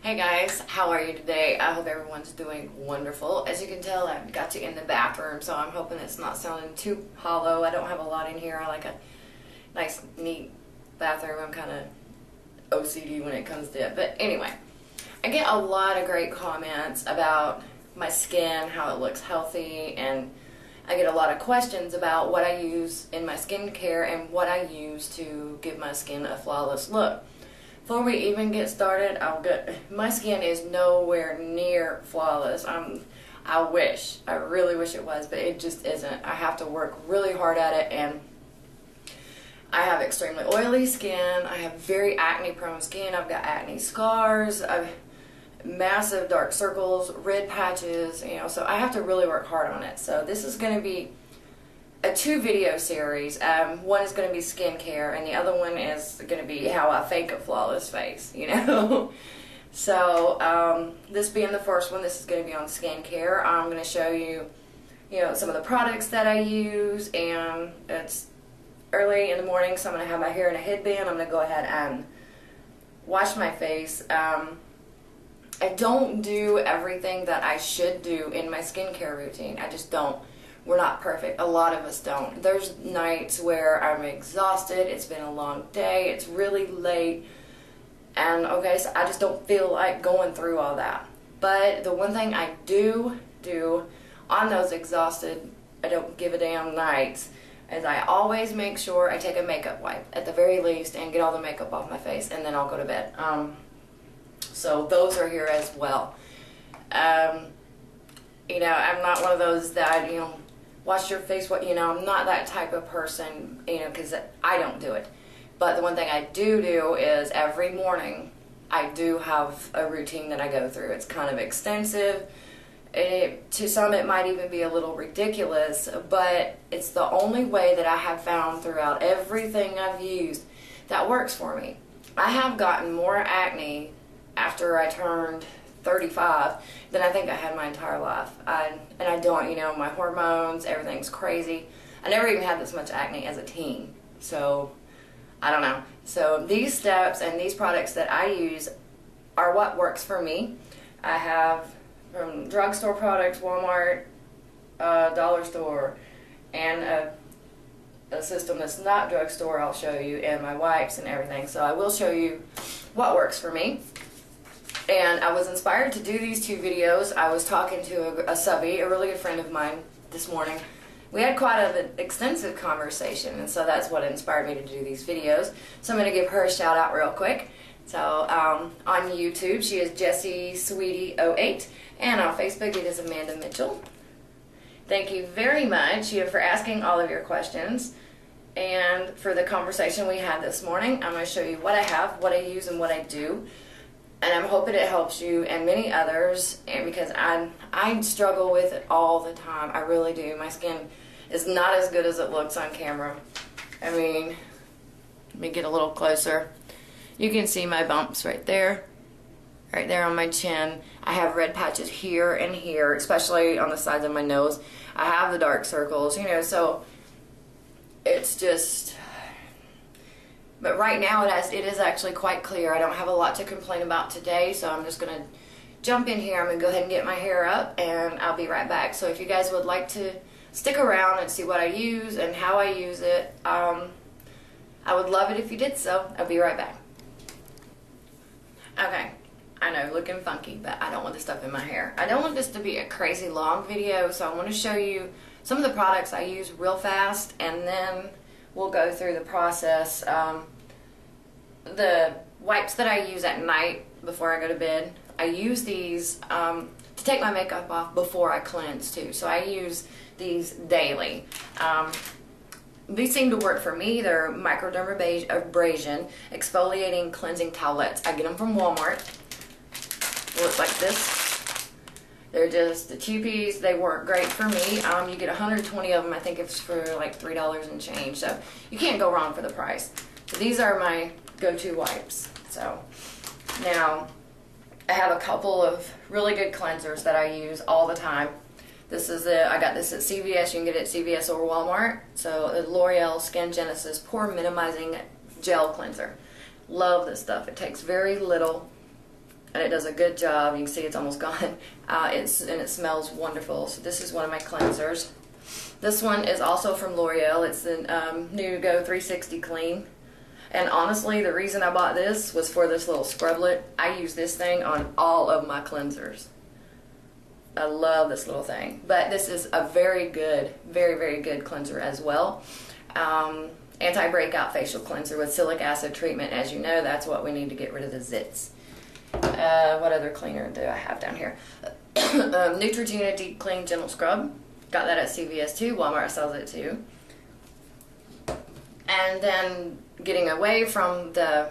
Hey guys, how are you today? I hope everyone's doing wonderful. As you can tell, I've got you in the bathroom, so I'm hoping it's not sounding too hollow. I don't have a lot in here. I like a nice, neat bathroom. I'm kind of OCD when it comes to it. But anyway, I get a lot of great comments about my skin, how it looks healthy, and I get a lot of questions about what I use in my skincare and what I use to give my skin a flawless look. Before we even get started, my skin is nowhere near flawless. I really wish it was, but it just isn't. I have to work really hard at it, and I have extremely oily skin. I have very acne prone skin. I've got acne scars. I've massive dark circles, red patches, so I have to really work hard on it. So this is going to be a 2-video series. One is going to be skincare, and the other one is going to be how I fake a flawless face, So this being the first one, this is going to be on skincare. I'm going to show you, some of the products that I use, and it's early in the morning, so I'm going to have my hair in a headband. I'm going to go ahead and wash my face. I don't do everything that I should do in my skincare routine. I just don't. We're not perfect. A lot of us don't. There's nights where I'm exhausted. It's been a long day. It's really late. And so I just don't feel like going through all that. But the one thing I do on those exhausted, I don't give a damn nights, is I always make sure I take a makeup wipe at the very least and get all the makeup off my face, and then I'll go to bed. So those are here as well. I'm not one of those that, wash your face, I'm not that type of person, because I don't do it. But the one thing I do is every morning I do have a routine that I go through. It's kind of extensive. To some it might even be a little ridiculous, but it's the only way that I have found throughout everything I've used that works for me. I have gotten more acne after I turned 35 than I think I had my entire life. And I don't, my hormones, everything's crazy. I never even had this much acne as a teen. So, I don't know. So these steps and these products that I use are what works for me. I have from drugstore products, Walmart, dollar store, and a system that's not drugstore I'll show you, and my wipes and everything. So I will show you what works for me. And I was inspired to do these 2 videos. I was talking to a subby, a really good friend of mine, this morning. We had quite an extensive conversation, and so that's what inspired me to do these videos. So I'm going to give her a shout out real quick. So on YouTube, she is Jessie Sweetie 08, and on Facebook it is Amanda Mitchell. Thank you very much for asking all of your questions and for the conversation we had this morning. I'm going to show you what I have, what I use, and what I do. And I'm hoping it helps you and many others, and because I struggle with it all the time. I really do. My skin is not as good as it looks on camera. Let me get a little closer. You can see my bumps right there on my chin. I have red patches here and here, especially on the sides of my nose. I have the dark circles, so it's just... But right now it is actually quite clear. I don't have a lot to complain about today, so I'm just going to jump in here. I'm going to go ahead and get my hair up, and I'll be right back. So if you guys would like to stick around and see what I use and how I use it, I would love it if you did so. I'll be right back. Okay, I know, looking funky, but I don't want this stuff in my hair. I don't want this to be a crazy long video, so I want to show you some of the products I use real fast, and then we'll go through the process. The wipes that I use at night before I go to bed, I use these to take my makeup off before I cleanse too. So I use these daily. These seem to work for me. They're microdermabrasion exfoliating cleansing towelettes. I get them from Walmart. They look like this. They're just the cheapies. They work great for me. You get 120 of them. I think it's for like $3 and change. So you can't go wrong for the price. So these are my go-to wipes. So now I have a couple of really good cleansers that I use all the time. I got this at CVS. You can get it at CVS or Walmart. So the L'Oreal Skin Genesis Pore Minimizing Gel Cleanser. Love this stuff. It takes very little and it does a good job. You can see it's almost gone. And it smells wonderful. So this is one of my cleansers. This one is also from L'Oreal. It's the new Go 360 Clean. And honestly, the reason I bought this was for this little scrublet. I use this thing on all of my cleansers. I love this little thing. But this is a very good, very, very good cleanser as well. Anti-breakout facial cleanser with silic acid treatment. As you know, that's what we need to get rid of the zits. What other cleaner do I have down here? Neutrogena Deep Clean Gentle Scrub. Got that at CVS too. Walmart sells it too. And then getting away from the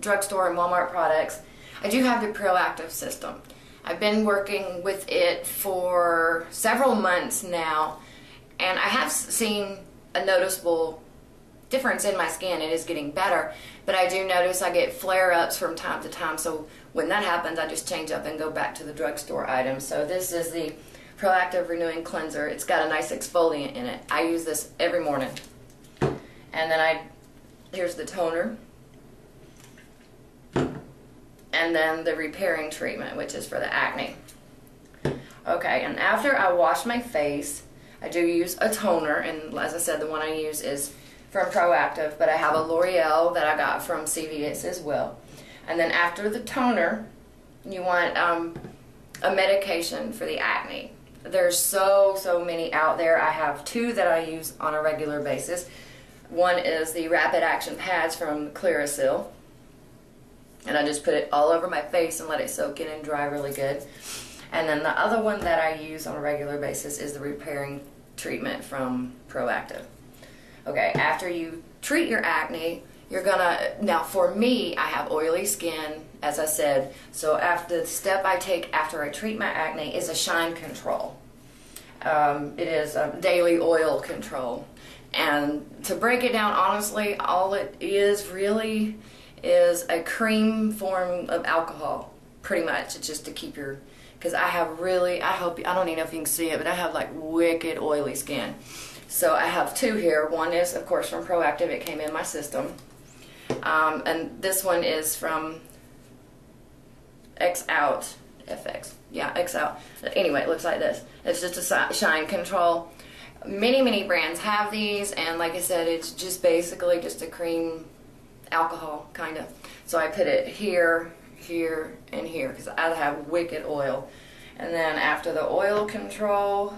drugstore and Walmart products, I do have the Proactive system. I've been working with it for several months now, and I have seen a noticeable difference in my skin. It is getting better, but I do notice I get flare-ups from time to time, so when that happens, I just change up and go back to the drugstore items. So this is the Proactive Renewing Cleanser. It's got a nice exfoliant in it. I use this every morning. And then here's the toner. And then the repairing treatment, which is for the acne. Okay, and after I wash my face, I do use a toner, and as I said, the one I use is from Proactive, but I have a L'Oreal that I got from CVS as well. And then after the toner, you want a medication for the acne. There's so many out there. I have two that I use on a regular basis. One is the Rapid Action Pads from Clearasil, and I just put it all over my face and let it soak in and dry really good. And then the other one that I use on a regular basis is the repairing treatment from Proactive. Okay, after you treat your acne, you're gonna, now for me, I have oily skin, as I said, so after the step I take after I treat my acne is a shine control. It is a daily oil control. And to break it down, honestly, all it is really is a cream form of alcohol, pretty much. It's just to keep your, because I have really, I don't even know if you can see it, but I have like wicked oily skin. So I have two here. One is, of course, from Proactive. It came in my system. And this one is from X Out, FX. Yeah, X Out. Anyway, it looks like this. It's just a shine control. Many brands have these, and like I said, it's just basically just a cream alcohol, kind of. So I put it here, here, and here, because I have wicked oil. And then after the oil control,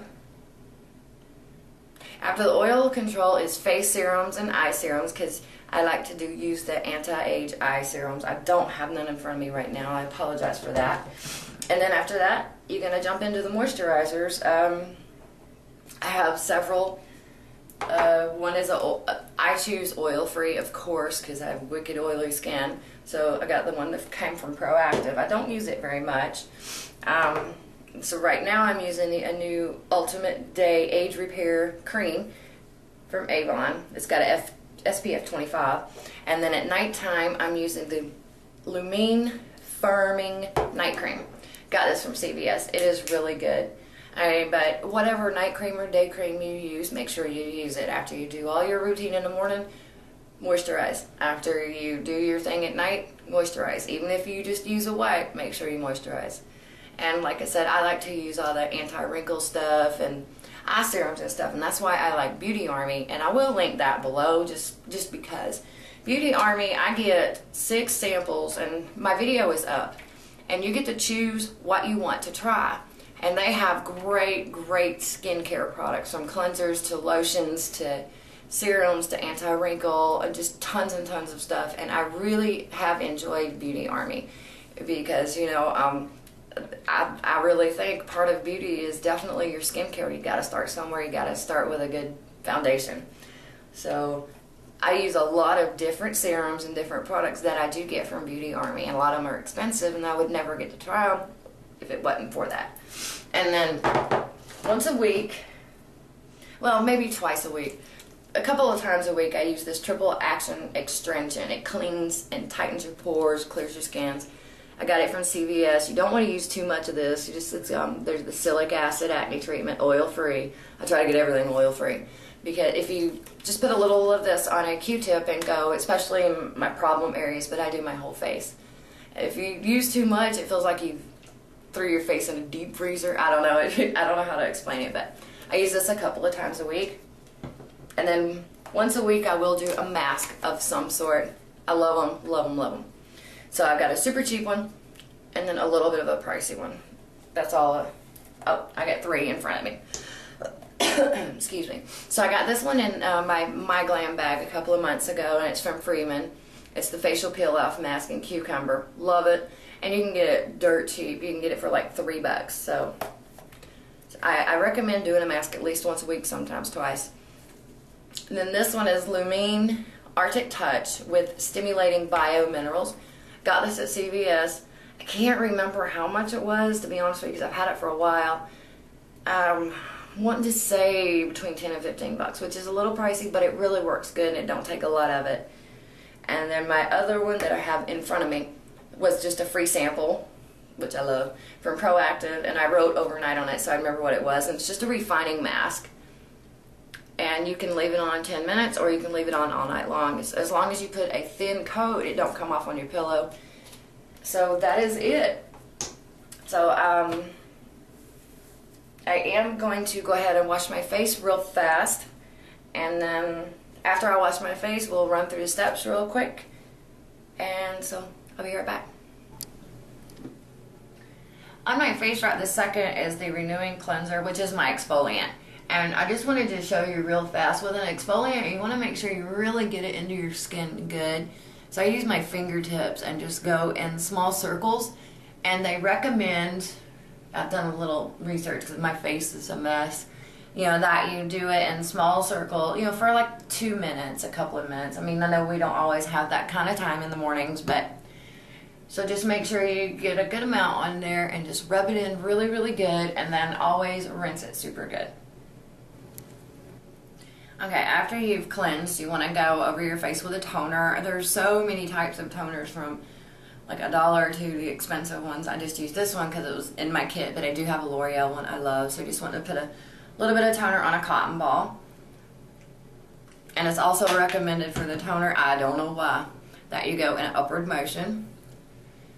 is face serums and eye serums, because I like to use the anti-age eye serums. I don't have none in front of me right now. I apologize for that. And then after that, you're going to jump into the moisturizers. I have several. One is I choose oil-free, of course, because I have wicked oily skin. So I got the one that came from Proactive. I don't use it very much. So right now I'm using a new Ultimate Day Age Repair Cream from Avon. It's got a SPF 25. And then at nighttime I'm using the Lumine Firming Night Cream. Got this from CVS. It is really good. But whatever night cream or day cream you use, make sure you use it after you do all your routine in the morning. Moisturize. After you do your thing at night, moisturize. Even if you just use a wipe, make sure you moisturize. And like I said, I like to use all the anti-wrinkle stuff and eye serums and stuff, and that's why I like BeautyArmy, and I will link that below just because. BeautyArmy, I get 6 samples, and my video is up, and you get to choose what you want to try. And they have great skincare products, from cleansers to lotions to serums to anti-wrinkle, and just tons and tons of stuff. And I really have enjoyed BeautyArmy because, you know, I really think part of beauty is definitely your skincare. You got to start somewhere. You got to start with a good foundation. So I use a lot of different serums and different products that I do get from BeautyArmy, and a lot of them are expensive, and I would never get to try them if it wasn't for that. And then once a week, well, maybe twice a week, a couple of times a week, I use this Triple Action Extension. It cleans and tightens your pores, clears your skins. I got it from CVS. You don't want to use too much of this. You just, there's the silic acid acne treatment, oil-free. I try to get everything oil-free, because if you just put a little of this on a Q-tip and go, especially in my problem areas, but I do my whole face, If you use too much, it feels like you threw your face in a deep freezer. I don't know. I don't know how to explain it, but I use this a couple of times a week. And then once a week, I will do a mask of some sort. I love them, love them, love them. So I've got a super cheap one and then a little bit of a pricey one. That's all. Oh, I got 3 in front of me. Excuse me. So I got this one in my Glam bag a couple of months ago, and it's from Freeman. It's the facial peel off mask in cucumber. Love it. And you can get it dirt cheap. You can get it for like $3. So I recommend doing a mask at least once a week, sometimes twice. And then this one is Lumine Arctic Touch with stimulating bio minerals. Got this at CVS. I can't remember how much it was, to be honest with you, because I've had it for a while. Wanting to say between 10 and 15 bucks, which is a little pricey, but it really works good and it don't take a lot of it. And then my other one that I have in front of me was just a free sample, which I love, from Proactive, and I wrote overnight on it so I remember what it was. And it's just a refining mask. And you can leave it on 10 minutes or you can leave it on all night long. As long as you put a thin coat, it don't come off on your pillow. So that is it. So I am going to go ahead and wash my face real fast, and then after I wash my face, we'll run through the steps real quick, and so I'll be right back. On my face right this second is the Renewing Cleanser, which is my exfoliant, and I just wanted to show you real fast. With an exfoliant, you want to make sure you really get it into your skin good. So I use my fingertips and just go in small circles, and they recommend, I've done a little research because my face is a mess, you know, that you do it in small circle, you know, for like 2 minutes, a couple of minutes. I mean, I know we don't always have that kind of time in the mornings, but so just make sure you get a good amount on there and just rub it in really, really good, and then always rinse it super good. Okay, after you've cleansed, you want to go over your face with a toner. There's so many types of toners, from like $1 to the expensive ones. I just used this one because it was in my kit, but I do have a L'Oreal one I love, so I just want to put a little bit of toner on a cotton ball. And it's also recommended for the toner, I don't know why, that you go in an upward motion.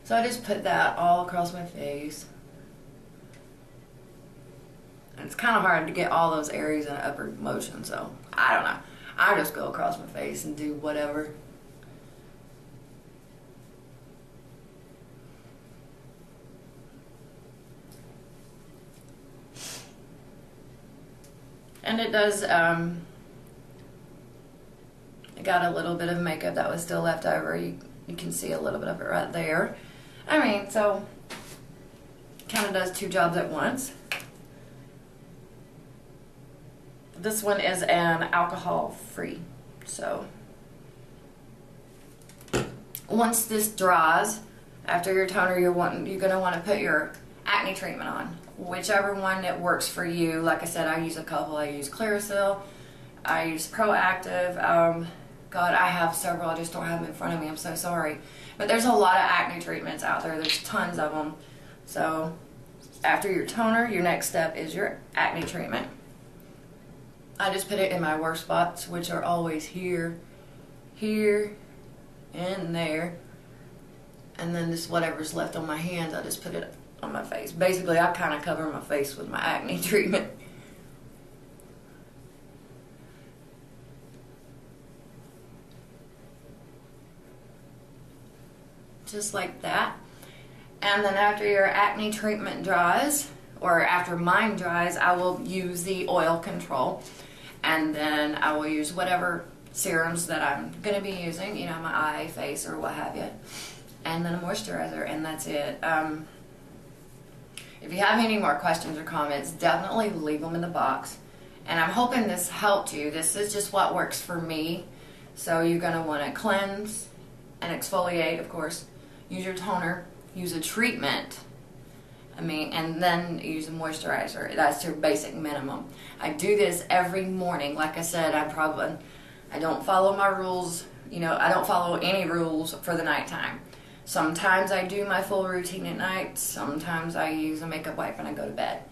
So I just put that all across my face. And it's kind of hard to get all those areas in an upward motion, so I don't know. I just go across my face and do whatever. And it does, it got a little bit of makeup that was still left over. You can see a little bit of it right there. I mean, so kind of does 2 jobs at once. This one is an alcohol free, so once this dries, after your toner, you're gonna want to put your acne treatment on, whichever one that works for you. Like I said, I use a couple. I use Clearasil, I use Proactive. God, I have several. I just don't have them in front of me. I'm so sorry, but there's a lot of acne treatments out there. There's tons of them. So after your toner, your next step is your acne treatment. I just put it in my worst spots, which are always here, here, and there. And then just whatever's left on my hands, I just put it on my face. Basically, I kind of cover my face with my acne treatment. Just like that. And then after your acne treatment dries, or after mine dries, I will use the oil control. And then I will use whatever serums that I'm going to be using, you know, my eye, face, or what have you. And then a moisturizer, and that's it. If you have any more questions or comments, definitely leave them in the box. And I'm hoping this helped you. This is just what works for me. So you're going to want to cleanse and exfoliate, of course. Use your toner. Use a treatment. And then use a moisturizer. That's your basic minimum. I do this every morning. Like I said, I don't follow my rules. You know, I don't follow any rules for the nighttime. Sometimes I do my full routine at night. Sometimes I use a makeup wipe when I go to bed.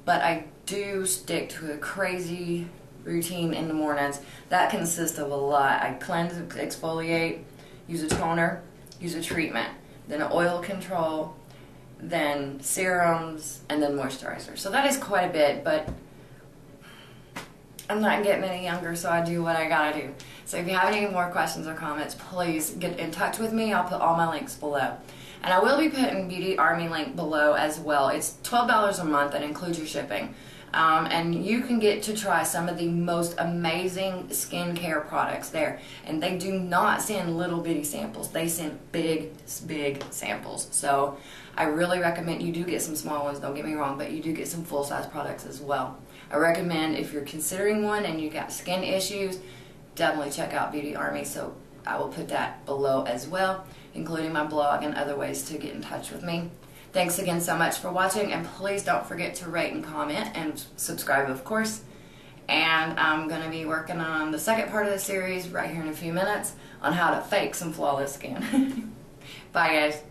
But I do stick to a crazy routine in the mornings. That consists of a lot. I cleanse, exfoliate, use a toner, use a treatment. then an oil control, then serums, and then moisturizer. So that is quite a bit, but I'm not getting any younger, so I do what I gotta do. So if you have any more questions or comments, please get in touch with me. I'll put all my links below. And I will be putting BeautyArmy link below as well. It's $12 a month and includes your shipping. And you can get to try some of the most amazing skincare products there. And they do not send little bitty samples. They send big samples. So I really recommend you do get some small ones, don't get me wrong, but you do get some full-size products as well. I recommend if you're considering one and you got skin issues, definitely check out BeautyArmy. So I will put that below as well, including my blog and other ways to get in touch with me. Thanks again so much for watching, and please don't forget to rate and comment and subscribe, of course. And I'm going to be working on the second part of the series right here in a few minutes on how to fake some flawless skin. Bye, guys.